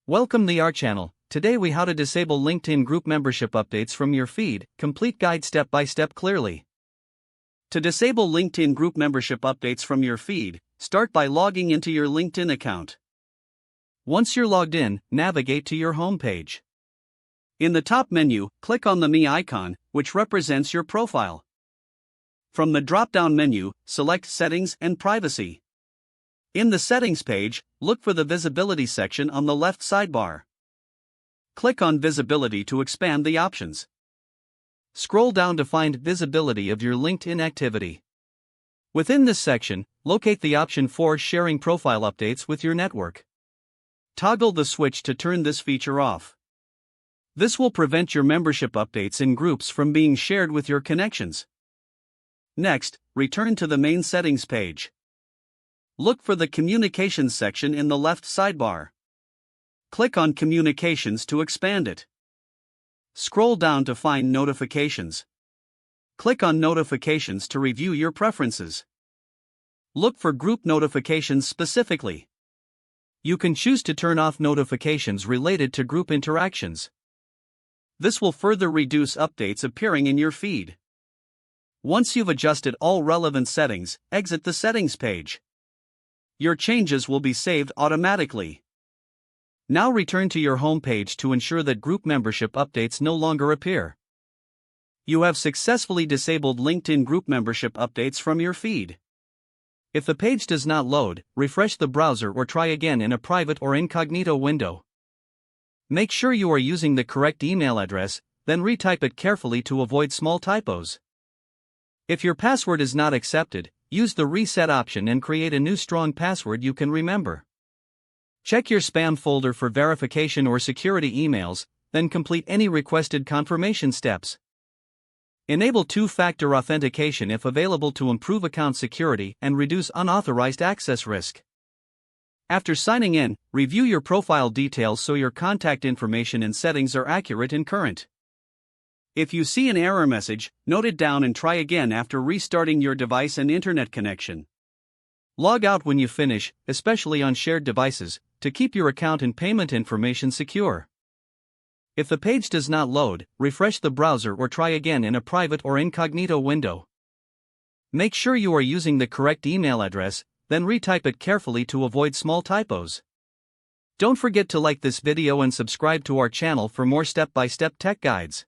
Welcome to our channel. Today we how to disable LinkedIn group membership updates from your feed, complete guide step by step clearly. To disable LinkedIn group membership updates from your feed, start by logging into your LinkedIn account. Once you're logged in, navigate to your home page. In the top menu, click on the Me icon, which represents your profile. From the drop-down menu, select Settings and Privacy. In the Settings page, look for the Visibility section on the left sidebar. Click on Visibility to expand the options. Scroll down to find Visibility of your LinkedIn activity. Within this section, locate the option for Sharing Profile Updates with your network. Toggle the switch to turn this feature off. This will prevent your membership updates in groups from being shared with your connections. Next, return to the main Settings page. Look for the Communications section in the left sidebar. Click on Communications to expand it. Scroll down to find Notifications. Click on Notifications to review your preferences. Look for group notifications specifically. You can choose to turn off notifications related to group interactions. This will further reduce updates appearing in your feed. Once you've adjusted all relevant settings, exit the Settings page. Your changes will be saved automatically. Now return to your home page to ensure that group membership updates no longer appear. You have successfully disabled LinkedIn group membership updates from your feed. If the page does not load, refresh the browser or try again in a private or incognito window. Make sure you are using the correct email address, then retype it carefully to avoid small typos. If your password is not accepted, use the reset option and create a new strong password you can remember. Check your spam folder for verification or security emails, then complete any requested confirmation steps. Enable two-factor authentication if available to improve account security and reduce unauthorized access risk. After signing in, review your profile details so your contact information and settings are accurate and current. If you see an error message, note it down and try again after restarting your device and internet connection. Log out when you finish, especially on shared devices, to keep your account and payment information secure. If the page does not load, refresh the browser or try again in a private or incognito window. Make sure you are using the correct email address, then retype it carefully to avoid small typos. Don't forget to like this video and subscribe to our channel for more step-by-step tech guides.